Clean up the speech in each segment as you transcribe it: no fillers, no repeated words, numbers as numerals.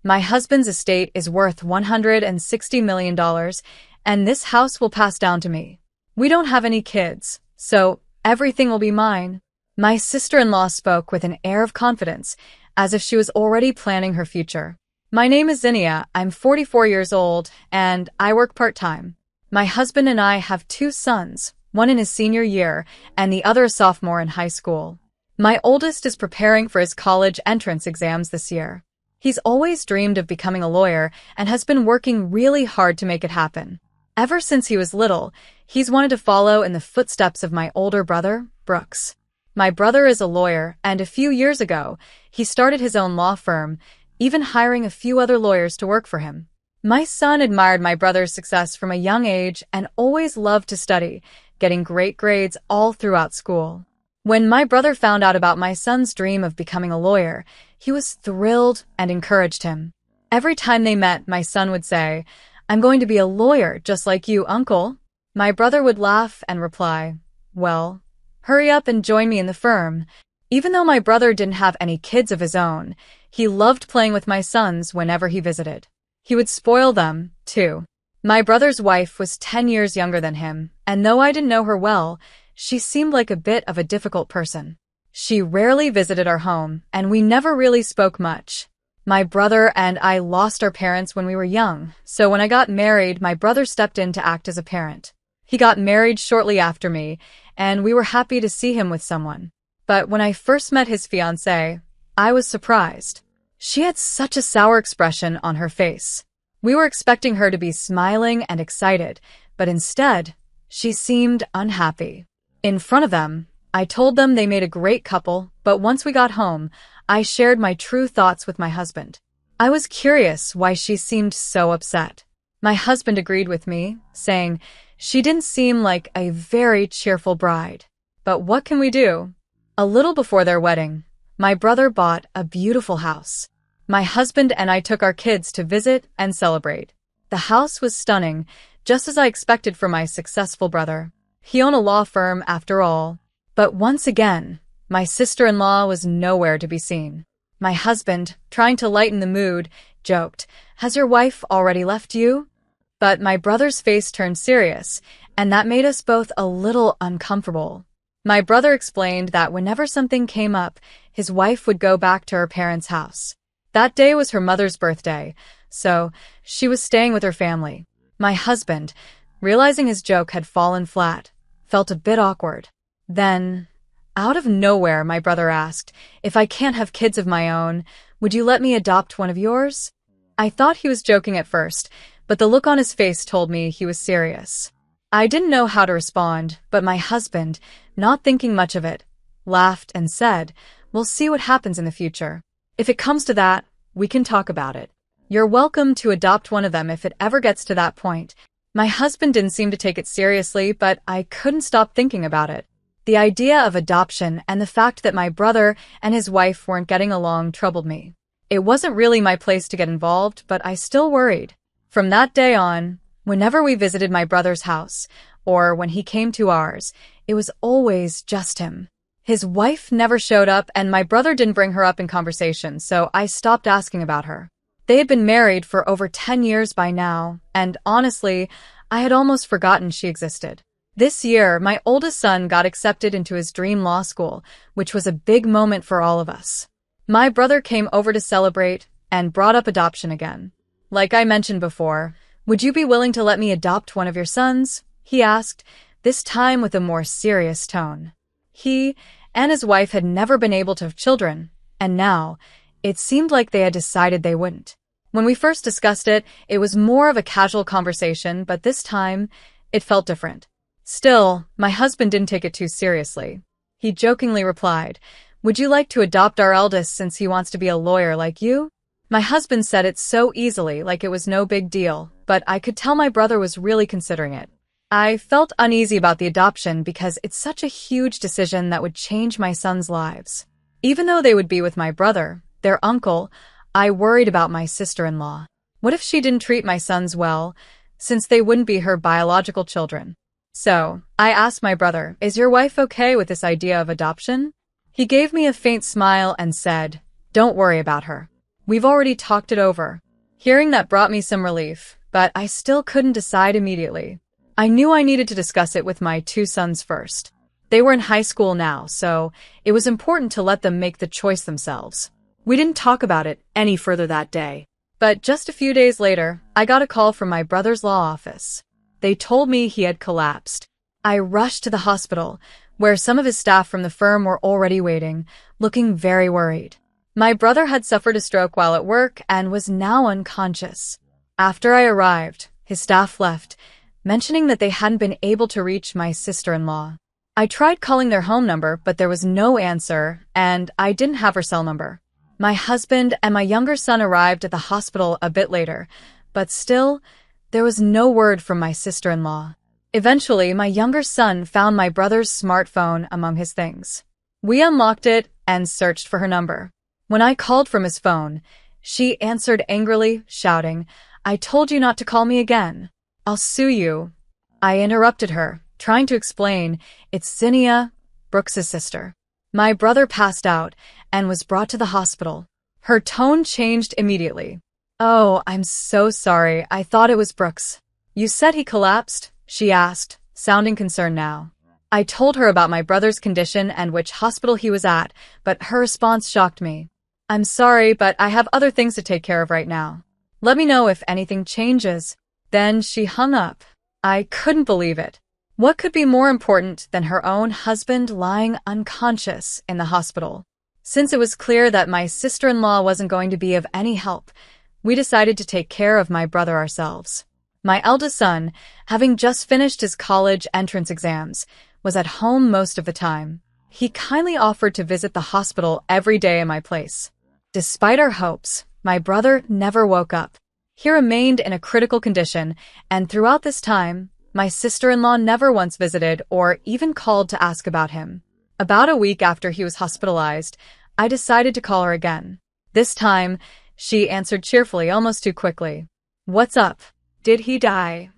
My husband's estate is worth $160 million, and this house will pass down to me. We don't have any kids, so everything will be mine." My sister-in-law spoke with an air of confidence, as if she was already planning her future. "My name is Zinnia, I'm 44 years old, and I work part-time. My husband and I have 2 sons, one in his senior year and the other a sophomore in high school. My oldest is preparing for his college entrance exams this year. He's always dreamed of becoming a lawyer and has been working really hard to make it happen. Ever since he was little, he's wanted to follow in the footsteps of my older brother, Brooks. My brother is a lawyer, and a few years ago, he started his own law firm, even hiring a few other lawyers to work for him. My son admired my brother's success from a young age and always loved to study, getting great grades all throughout school. When my brother found out about my son's dream of becoming a lawyer, he was thrilled and encouraged him. Every time they met, my son would say, "I'm going to be a lawyer just like you, Uncle." My brother would laugh and reply, "Well, hurry up and join me in the firm." Even though my brother didn't have any kids of his own, he loved playing with my sons whenever he visited. He would spoil them, too. My brother's wife was 10 years younger than him, and though I didn't know her well, she seemed like a bit of a difficult person. She rarely visited our home, and we never really spoke much. My brother and I lost our parents when we were young, so when I got married, my brother stepped in to act as a parent. He got married shortly after me, and we were happy to see him with someone. But when I first met his fiancée, I was surprised. She had such a sour expression on her face. We were expecting her to be smiling and excited, but instead, she seemed unhappy. In front of them, I told them they made a great couple, but once we got home, I shared my true thoughts with my husband. I was curious why she seemed so upset. My husband agreed with me, saying she didn't seem like a very cheerful bride. But what can we do? A little before their wedding, my brother bought a beautiful house. My husband and I took our kids to visit and celebrate. The house was stunning, just as I expected from my successful brother. He owned a law firm after all. But once again, my sister-in-law was nowhere to be seen. My husband, trying to lighten the mood, joked, "Has your wife already left you?" But my brother's face turned serious, and that made us both a little uncomfortable. My brother explained that whenever something came up, his wife would go back to her parents' house. That day was her mother's birthday, so she was staying with her family. My husband, realizing his joke had fallen flat, felt a bit awkward. Then, out of nowhere, my brother asked, "If I can't have kids of my own, would you let me adopt one of yours?" I thought he was joking at first, but the look on his face told me he was serious. I didn't know how to respond, but my husband, not thinking much of it, laughed and said, "We'll see what happens in the future. If it comes to that, we can talk about it. You're welcome to adopt one of them if it ever gets to that point." My husband didn't seem to take it seriously, but I couldn't stop thinking about it. The idea of adoption and the fact that my brother and his wife weren't getting along troubled me. It wasn't really my place to get involved, but I still worried. From that day on, whenever we visited my brother's house, or when he came to ours, it was always just him. His wife never showed up, and my brother didn't bring her up in conversation, so I stopped asking about her. They had been married for over 10 years by now, and honestly, I had almost forgotten she existed. This year, my oldest son got accepted into his dream law school, which was a big moment for all of us. My brother came over to celebrate and brought up adoption again. "Like I mentioned before, would you be willing to let me adopt one of your sons?" he asked, this time with a more serious tone. He and his wife had never been able to have children, and now, it seemed like they had decided they wouldn't. When we first discussed it, it was more of a casual conversation, but this time, it felt different. Still, my husband didn't take it too seriously. He jokingly replied, "Would you like to adopt our eldest since he wants to be a lawyer like you?" My husband said it so easily, like it was no big deal, but I could tell my brother was really considering it. I felt uneasy about the adoption because it's such a huge decision that would change my sons' lives. Even though they would be with my brother, their uncle, I worried about my sister-in-law. What if she didn't treat my sons well, since they wouldn't be her biological children? So, I asked my brother, "Is your wife okay with this idea of adoption?" He gave me a faint smile and said, "Don't worry about her. We've already talked it over. Hearing that brought me some relief, but I still couldn't decide immediately. I knew I needed to discuss it with my two sons first. They were in high school now, so it was important to let them make the choice themselves. We didn't talk about it any further that day. But just a few days later, I got a call from my brother's law office. They told me he had collapsed. I rushed to the hospital, where some of his staff from the firm were already waiting, looking very worried. My brother had suffered a stroke while at work and was now unconscious. After I arrived, his staff left, mentioning that they hadn't been able to reach my sister-in-law. I tried calling their home number, but there was no answer, and I didn't have her cell number. My husband and my younger son arrived at the hospital a bit later, but still, there was no word from my sister-in-law. Eventually, my younger son found my brother's smartphone among his things. We unlocked it and searched for her number. When I called from his phone, she answered angrily, shouting, "I told you not to call me again. I'll sue you." I interrupted her, trying to explain, "It's Zinnia, Brooks's sister." My brother passed out and was brought to the hospital. Her tone changed immediately. "Oh, I'm so sorry. I thought it was Brooks." "You said he collapsed?" she asked, sounding concerned now. I told her about my brother's condition and which hospital he was at, but her response shocked me. "I'm sorry, but I have other things to take care of right now. Let me know if anything changes." Then she hung up. I couldn't believe it. What could be more important than her own husband lying unconscious in the hospital? Since it was clear that my sister-in-law wasn't going to be of any help, we decided to take care of my brother ourselves. My eldest son, having just finished his college entrance exams, was at home most of the time. He kindly offered to visit the hospital every day in my place. Despite our hopes, my brother never woke up. He remained in a critical condition, and throughout this time, my sister-in-law never once visited or even called to ask about him. About a week after he was hospitalized, I decided to call her again. This time, she answered cheerfully, almost too quickly. "What's up? Did he die?"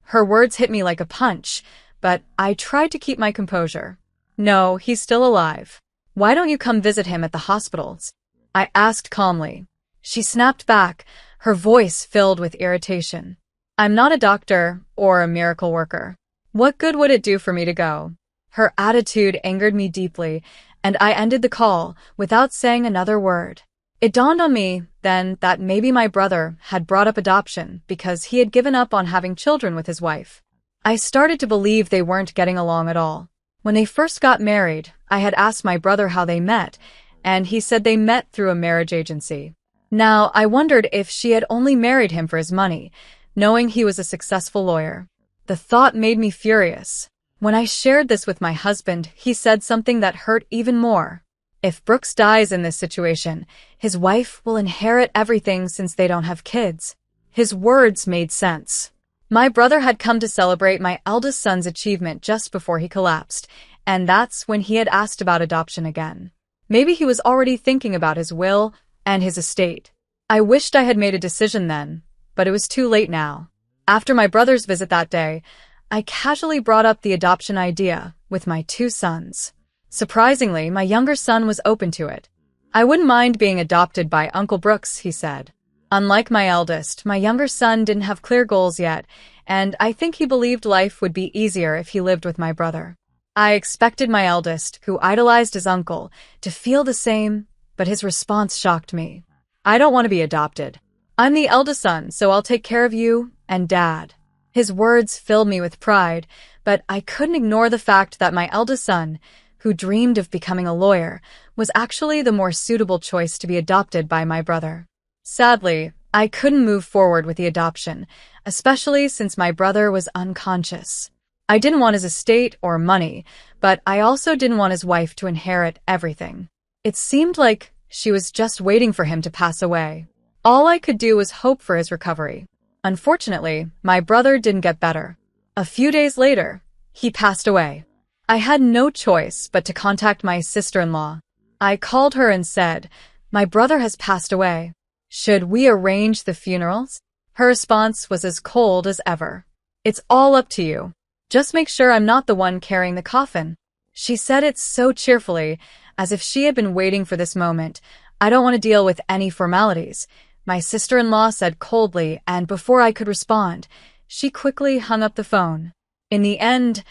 Her words hit me like a punch, but I tried to keep my composure. "No, he's still alive. Why don't you come visit him at the hospitals?" I asked calmly. She snapped back, her voice filled with irritation. "I'm not a doctor or a miracle worker. What good would it do for me to go?" Her attitude angered me deeply, and I ended the call without saying another word. It dawned on me then that maybe my brother had brought up adoption because he had given up on having children with his wife. I started to believe they weren't getting along at all. When they first got married, I had asked my brother how they met, and he said they met through a marriage agency. Now, I wondered if she had only married him for his money, knowing he was a successful lawyer. The thought made me furious. When I shared this with my husband, he said something that hurt even more. If Brooks dies in this situation, his wife will inherit everything since they don't have kids. His words made sense. My brother had come to celebrate my eldest son's achievement just before he collapsed, and that's when he had asked about adoption again. Maybe he was already thinking about his will and his estate. I wished I had made a decision then, but it was too late now. After my brother's visit that day, I casually brought up the adoption idea with my two sons. Surprisingly, my younger son was open to it. "I wouldn't mind being adopted by Uncle Brooks," he said. Unlike my eldest, my younger son didn't have clear goals yet, and I think he believed life would be easier if he lived with my brother. I expected my eldest, who idolized his uncle, to feel the same, but his response shocked me. "I don't want to be adopted. I'm the eldest son, so I'll take care of you and Dad." His words filled me with pride, but I couldn't ignore the fact that my eldest son, who dreamed of becoming a lawyer, was actually the more suitable choice to be adopted by my brother. Sadly, I couldn't move forward with the adoption, especially since my brother was unconscious. I didn't want his estate or money, but I also didn't want his wife to inherit everything. It seemed like she was just waiting for him to pass away. All I could do was hope for his recovery. Unfortunately, my brother didn't get better. A few days later, he passed away. I had no choice but to contact my sister-in-law. I called her and said, "My brother has passed away. Should we arrange the funerals?" Her response was as cold as ever. "It's all up to you. Just make sure I'm not the one carrying the coffin." She said it so cheerfully, as if she had been waiting for this moment. I don't want to deal with any formalities, my sister-in-law said coldly, and before I could respond, she quickly hung up the phone. In the end,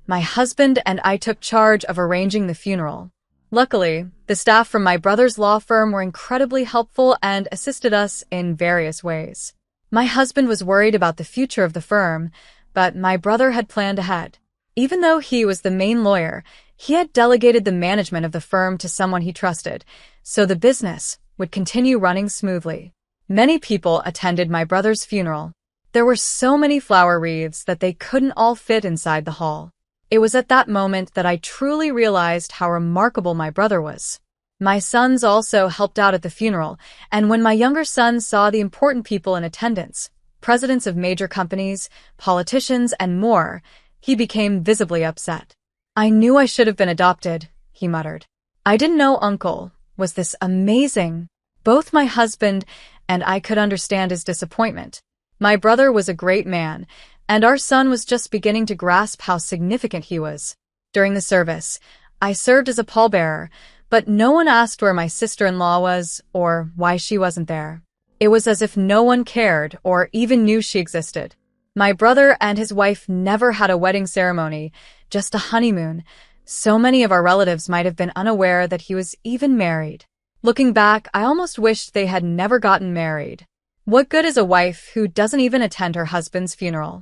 my husband and I took charge of arranging the funeral. Luckily, the staff from my brother's law firm were incredibly helpful and assisted us in various ways. My husband was worried about the future of the firm, but my brother had planned ahead. Even though he was the main lawyer, he had delegated the management of the firm to someone he trusted, so the business would continue running smoothly. Many people attended my brother's funeral. There were so many flower wreaths that they couldn't all fit inside the hall. It was at that moment that I truly realized how remarkable my brother was. My sons also helped out at the funeral, and when my younger son saw the important people in attendance, presidents of major companies, politicians, and more, he became visibly upset. I knew I should have been adopted, he muttered. I didn't know Uncle was this amazing. Both my husband and I could understand his disappointment. My brother was a great man, and our son was just beginning to grasp how significant he was. During the service, I served as a pallbearer, but no one asked where my sister-in-law was or why she wasn't there. It was as if no one cared or even knew she existed. My brother and his wife never had a wedding ceremony, just a honeymoon. So many of our relatives might have been unaware that he was even married. Looking back, I almost wished they had never gotten married. What good is a wife who doesn't even attend her husband's funeral?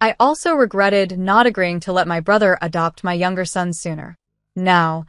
I also regretted not agreeing to let my brother adopt my younger son sooner. Now,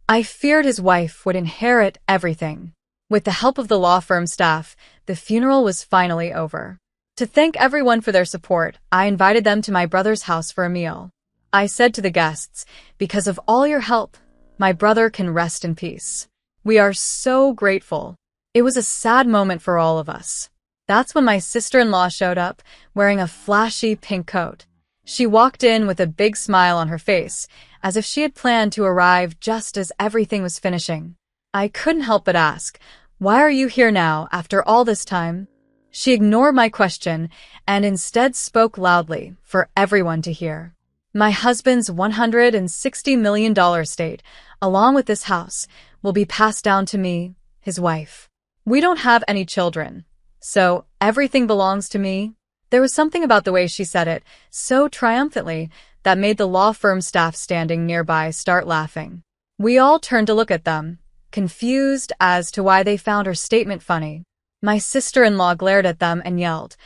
I feared his wife would inherit everything. With the help of the law firm staff, the funeral was finally over. To thank everyone for their support, I invited them to my brother's house for a meal. I said to the guests, "Because of all your help, my brother can rest in peace. We are so grateful." It was a sad moment for all of us. That's when my sister-in-law showed up, wearing a flashy pink coat. She walked in with a big smile on her face, as if she had planned to arrive just as everything was finishing. I couldn't help but ask, "Why are you here now, after all this time?" She ignored my question and instead spoke loudly for everyone to hear. My husband's $160 million estate, along with this house, will be passed down to me, his wife. We don't have any children, so everything belongs to me. There was something about the way she said it, so triumphantly, that made the law firm staff standing nearby start laughing. We all turned to look at them, confused as to why they found her statement funny. My sister-in-law glared at them and yelled,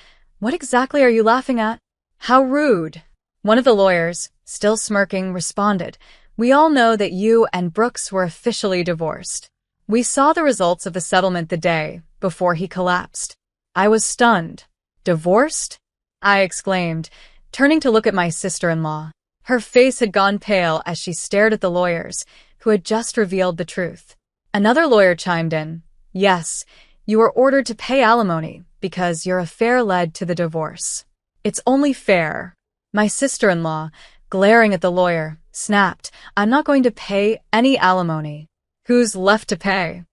"What exactly are you laughing at? How rude!" One of the lawyers, still smirking, responded, "We all know that you and Brooks were officially divorced. We saw the results of the settlement the day before he collapsed." I was stunned. "Divorced?" I exclaimed, turning to look at my sister-in-law. Her face had gone pale as she stared at the lawyers, who had just revealed the truth. Another lawyer chimed in, "Yes, you were ordered to pay alimony because your affair led to the divorce. It's only fair." My sister-in-law, glaring at the lawyer, snapped, "I'm not going to pay any alimony. Who's left to pay?"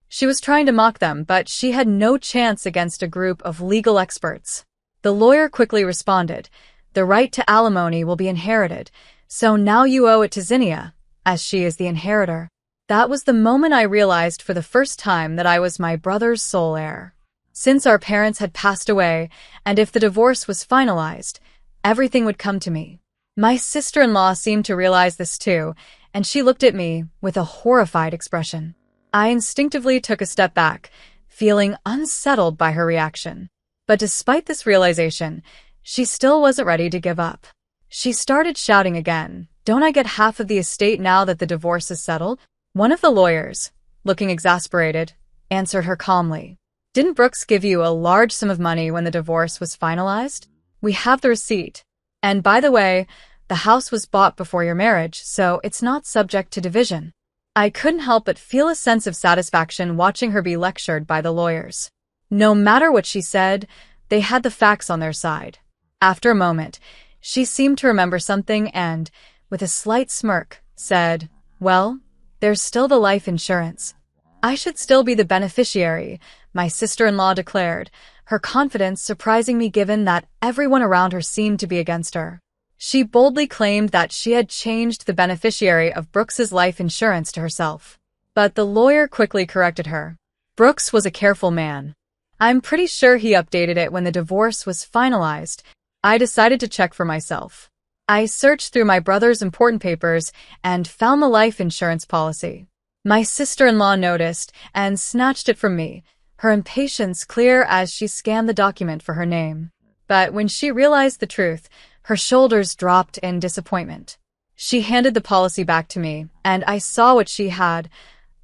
She was trying to mock them, but she had no chance against a group of legal experts. The lawyer quickly responded, "The right to alimony will be inherited, so now you owe it to Zinnia, as she is the inheritor." That was the moment I realized for the first time that I was my brother's sole heir. Since our parents had passed away, and if the divorce was finalized, everything would come to me. My sister-in-law seemed to realize this too, and she looked at me with a horrified expression. I instinctively took a step back, feeling unsettled by her reaction. But despite this realization, she still wasn't ready to give up. She started shouting again, "Don't I get half of the estate now that the divorce is settled?" One of the lawyers, looking exasperated, answered her calmly, "Didn't Brooks give you a large sum of money when the divorce was finalized? We have the receipt. And by the way, the house was bought before your marriage, so it's not subject to division." I couldn't help but feel a sense of satisfaction watching her be lectured by the lawyers. No matter what she said, they had the facts on their side. After a moment, she seemed to remember something and, with a slight smirk, said, "Well, there's still the life insurance." "I should still be the beneficiary," my sister-in-law declared, her confidence surprising me given that everyone around her seemed to be against her. She boldly claimed that she had changed the beneficiary of Brooks's life insurance to herself. But the lawyer quickly corrected her. Brooks was a careful man. I'm pretty sure he updated it when the divorce was finalized. I decided to check for myself. I searched through my brother's important papers and found the life insurance policy. My sister-in-law noticed and snatched it from me, her impatience clear as she scanned the document for her name. But when she realized the truth, her shoulders dropped in disappointment. She handed the policy back to me, and I saw what she had.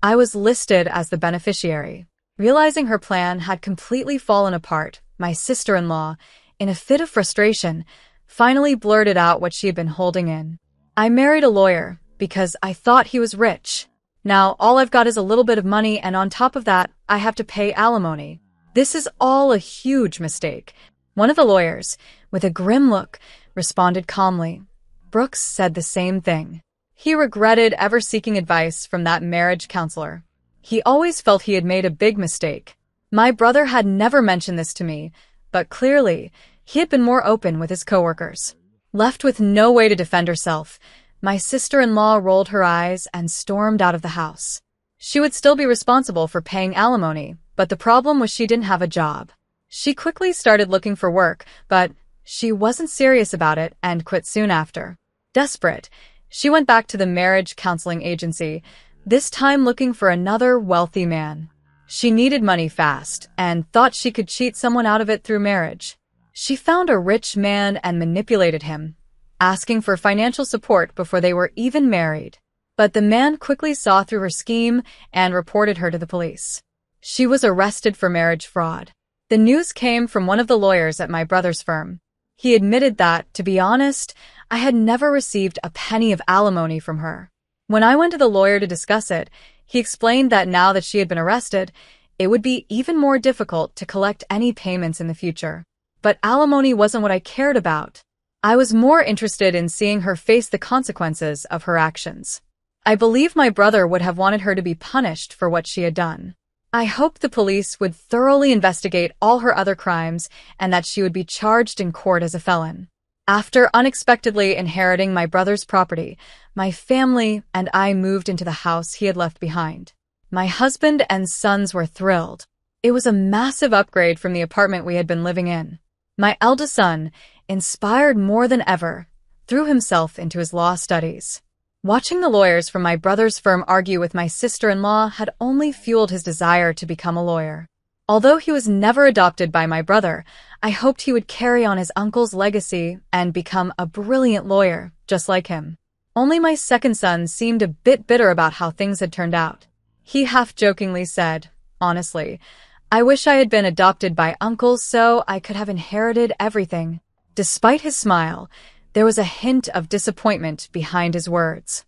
I was listed as the beneficiary. Realizing her plan had completely fallen apart, my sister-in-law, in a fit of frustration, finally blurted out what she had been holding in. I married a lawyer because I thought he was rich. Now all I've got is a little bit of money, and on top of that, I have to pay alimony. This is all a huge mistake. One of the lawyers, with a grim look, responded calmly. Brooks said the same thing. He regretted ever seeking advice from that marriage counselor. He always felt he had made a big mistake. My brother had never mentioned this to me, but clearly, he had been more open with his coworkers. Left with no way to defend herself, my sister-in-law rolled her eyes and stormed out of the house. She would still be responsible for paying alimony, but the problem was she didn't have a job. She quickly started looking for work, but she wasn't serious about it and quit soon after. Desperate, she went back to the marriage counseling agency, this time looking for another wealthy man. She needed money fast and thought she could cheat someone out of it through marriage. She found a rich man and manipulated him, asking for financial support before they were even married. But the man quickly saw through her scheme and reported her to the police. She was arrested for marriage fraud. The news came from one of the lawyers at my brother's firm. He admitted that, to be honest, I had never received a penny of alimony from her. When I went to the lawyer to discuss it, he explained that now that she had been arrested, it would be even more difficult to collect any payments in the future. But alimony wasn't what I cared about. I was more interested in seeing her face the consequences of her actions. I believe my brother would have wanted her to be punished for what she had done. I hoped the police would thoroughly investigate all her other crimes and that she would be charged in court as a felon. After unexpectedly inheriting my brother's property, my family and I moved into the house he had left behind. My husband and sons were thrilled. It was a massive upgrade from the apartment we had been living in. My eldest son, inspired more than ever, threw himself into his law studies. Watching the lawyers from my brother's firm argue with my sister-in-law had only fueled his desire to become a lawyer. Although he was never adopted by my brother, I hoped he would carry on his uncle's legacy and become a brilliant lawyer, just like him. Only my second son seemed a bit bitter about how things had turned out. He half-jokingly said, "Honestly, I wish I had been adopted by uncle so I could have inherited everything." Despite his smile, there was a hint of disappointment behind his words.